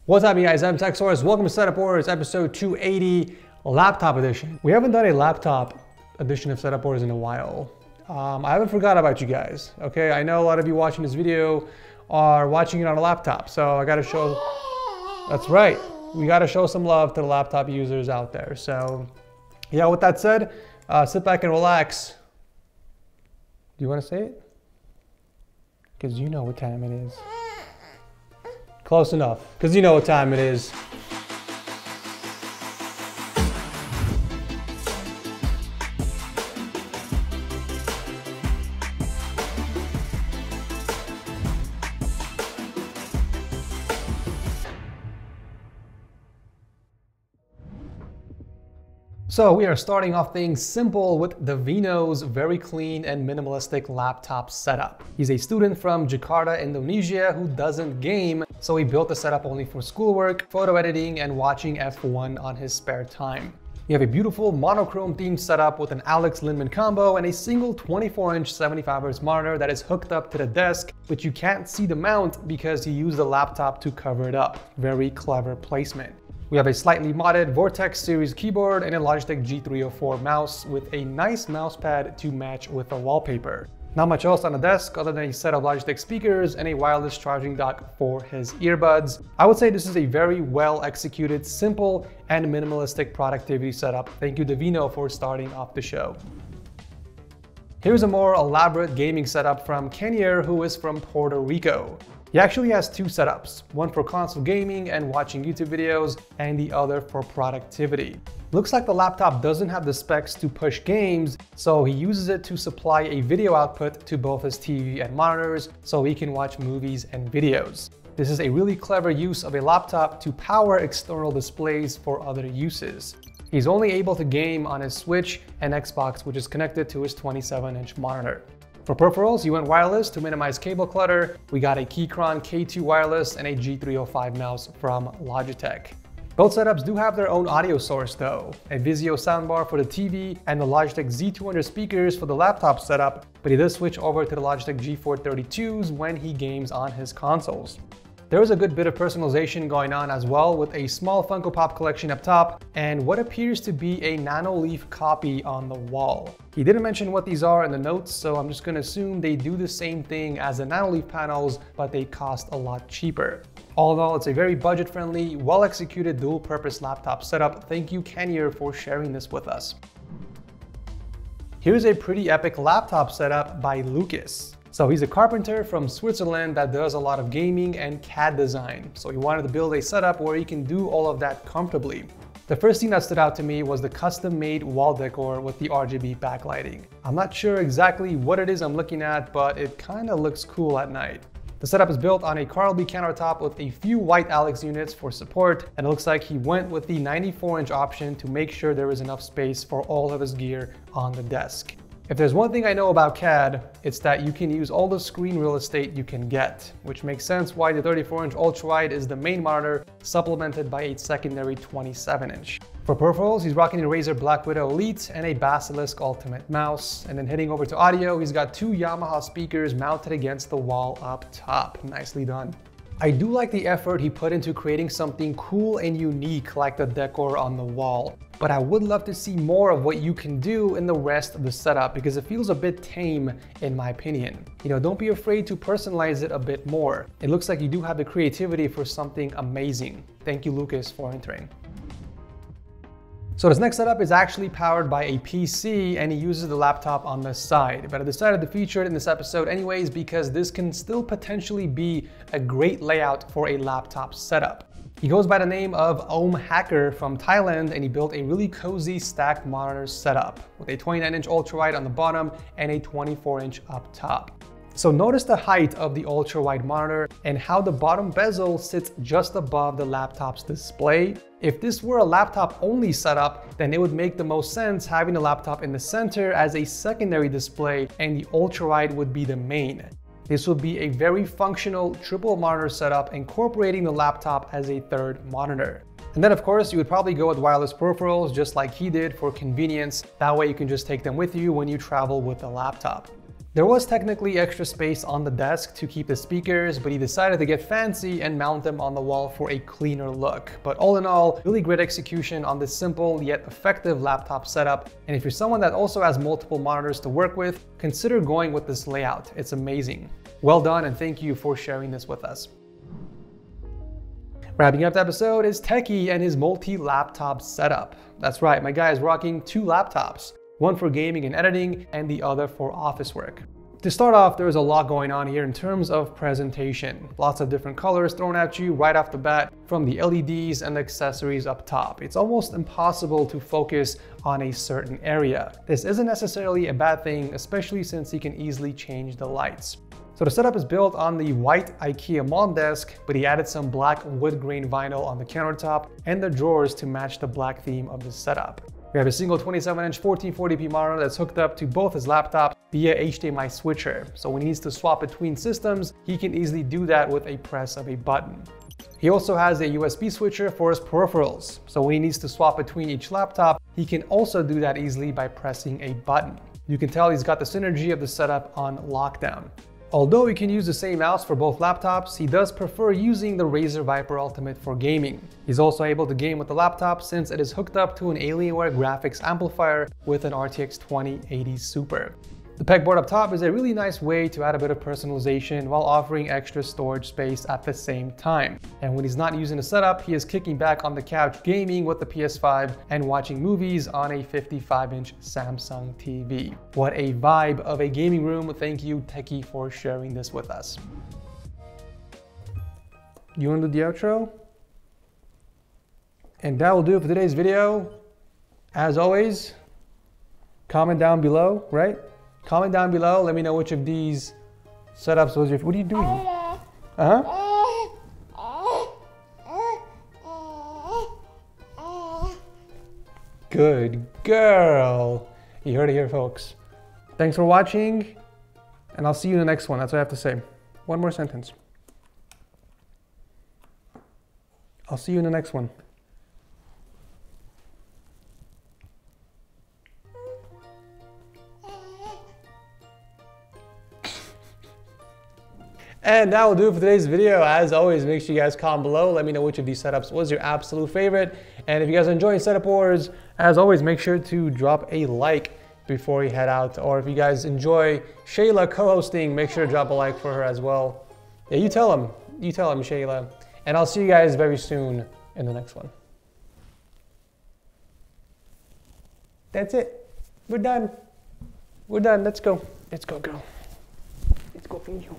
What's up, you guys? I'm TechSource. Welcome to Setup Orders, episode 280, laptop edition. We haven't done a laptop edition of Setup Orders in a while. I haven't forgot about you guys, okay? I know a lot of you watching this video are watching it on a laptop, so I gotta show, that's right. We gotta show some love to the laptop users out there. So, yeah, with that said, sit back and relax. Do you wanna say it? Because you know what time it is. Close enough, because you know what time it is. So we are starting off things simple with Davino's very clean and minimalistic laptop setup. He's a student from Jakarta, Indonesia who doesn't game, so he built the setup only for schoolwork, photo editing, and watching F1 on his spare time. You have a beautiful monochrome themed setup with an Alex Lindman combo and a single 24-inch 75Hz monitor that is hooked up to the desk, but you can't see the mount because he used the laptop to cover it up. Very clever placement. We have a slightly modded Vortex series keyboard and a Logitech G304 mouse with a nice mouse pad to match with the wallpaper. Not much else on the desk other than a set of Logitech speakers and a wireless charging dock for his earbuds. I would say this is a very well executed, simple, and minimalistic productivity setup. Thank you, Davino, for starting off the show. Here's a more elaborate gaming setup from Kenier, who is from Puerto Rico. He actually has two setups, one for console gaming and watching YouTube videos, and the other for productivity. Looks like the laptop doesn't have the specs to push games, so he uses it to supply a video output to both his TV and monitors so he can watch movies and videos. This is a really clever use of a laptop to power external displays for other uses. He's only able to game on his Switch and Xbox, which is connected to his 27-inch monitor. For peripherals, he went wireless to minimize cable clutter. We got a Keychron K2 wireless and a G305 mouse from Logitech. Both setups do have their own audio source though, a Vizio soundbar for the TV and the Logitech Z200 speakers for the laptop setup, but he does switch over to the Logitech G432s when he games on his consoles. There is a good bit of personalization going on as well, with a small Funko Pop collection up top and what appears to be a Nanoleaf copy on the wall. He didn't mention what these are in the notes, so I'm just going to assume they do the same thing as the Nanoleaf panels, but they cost a lot cheaper. All in all, it's a very budget-friendly, well-executed dual-purpose laptop setup. Thank you, Kenier, for sharing this with us. Here's a pretty epic laptop setup by Lukas. So he's a carpenter from Switzerland that does a lot of gaming and CAD design. So he wanted to build a setup where he can do all of that comfortably. The first thing that stood out to me was the custom-made wall decor with the RGB backlighting. I'm not sure exactly what it is I'm looking at, but it kind of looks cool at night. The setup is built on a Carl B countertop with a few white Alex units for support, and it looks like he went with the 94-inch option to make sure there is enough space for all of his gear on the desk. If there's one thing I know about CAD, it's that you can use all the screen real estate you can get, which makes sense why the 34-inch ultrawide is the main monitor, supplemented by a secondary 27-inch. For peripherals, he's rocking a Razer Black Widow Elite and a Basilisk Ultimate mouse. And then heading over to audio, he's got two Yamaha speakers mounted against the wall up top. Nicely done. I do like the effort he put into creating something cool and unique like the decor on the wall, but I would love to see more of what you can do in the rest of the setup because it feels a bit tame in my opinion. You know, don't be afraid to personalize it a bit more. It looks like you do have the creativity for something amazing. Thank you, Lukas, for entering. So this next setup is actually powered by a PC and he uses the laptop on the side, but I decided to feature it in this episode anyways because this can still potentially be a great layout for a laptop setup. He goes by the name of OmHacker from Thailand and he built a really cozy stacked monitor setup with a 29-inch ultrawide on the bottom and a 24-inch up top. So notice the height of the ultra-wide monitor and how the bottom bezel sits just above the laptop's display. If this were a laptop only setup, then it would make the most sense having the laptop in the center as a secondary display and the ultra-wide would be the main. This would be a very functional triple monitor setup incorporating the laptop as a third monitor. And then of course you would probably go with wireless peripherals just like he did for convenience. That way you can just take them with you when you travel with the laptop. There was technically extra space on the desk to keep the speakers, but he decided to get fancy and mount them on the wall for a cleaner look. But all in all, really great execution on this simple yet effective laptop setup. And if you're someone that also has multiple monitors to work with, consider going with this layout. It's amazing. Well done, and thank you for sharing this with us. Wrapping up the episode is Techy and his multi-laptop setup. That's right, my guy is rocking 2 laptops. One for gaming and editing, and the other for office work. To start off, there is a lot going on here in terms of presentation. Lots of different colors thrown at you right off the bat, from the LEDs and accessories up top. It's almost impossible to focus on a certain area. This isn't necessarily a bad thing, especially since you can easily change the lights. So the setup is built on the white IKEA mom desk, but he added some black wood grain vinyl on the countertop and the drawers to match the black theme of the setup. We have a single 27-inch 1440p monitor that's hooked up to both his laptop via HDMI switcher. So when he needs to swap between systems, he can easily do that with a press of a button. He also has a USB switcher for his peripherals. So when he needs to swap between each laptop, he can also do that easily by pressing a button. You can tell he's got the synergy of the setup on lockdown. Although you can use the same mouse for both laptops, he does prefer using the Razer Viper Ultimate for gaming. He's also able to game with the laptop since it is hooked up to an Alienware graphics amplifier with an RTX 2080 Super. The pegboard up top is a really nice way to add a bit of personalization while offering extra storage space at the same time. And when he's not using the setup, he is kicking back on the couch gaming with the PS5 and watching movies on a 55-inch Samsung TV. What a vibe of a gaming room. Thank you, Techy, for sharing this with us. You want to do the outro? And that will do it for today's video. As always, comment down below, right? Comment down below, let me know which of these setups was your... What are you doing? Good girl. You heard it here, folks. Thanks for watching, and I'll see you in the next one. That's what I have to say. One more sentence. I'll see you in the next one. And that will do it for today's video. As always, make sure you guys comment below. Let me know which of these setups was your absolute favorite. And if you guys are enjoying setup wars, as always, make sure to drop a like before you head out. Or if you guys enjoy Shayla co-hosting, make sure to drop a like for her as well. Yeah, you tell him, Shayla. And I'll see you guys very soon in the next one. That's it. We're done. We're done. Let's go. Let's go, girl. Let's go feed you.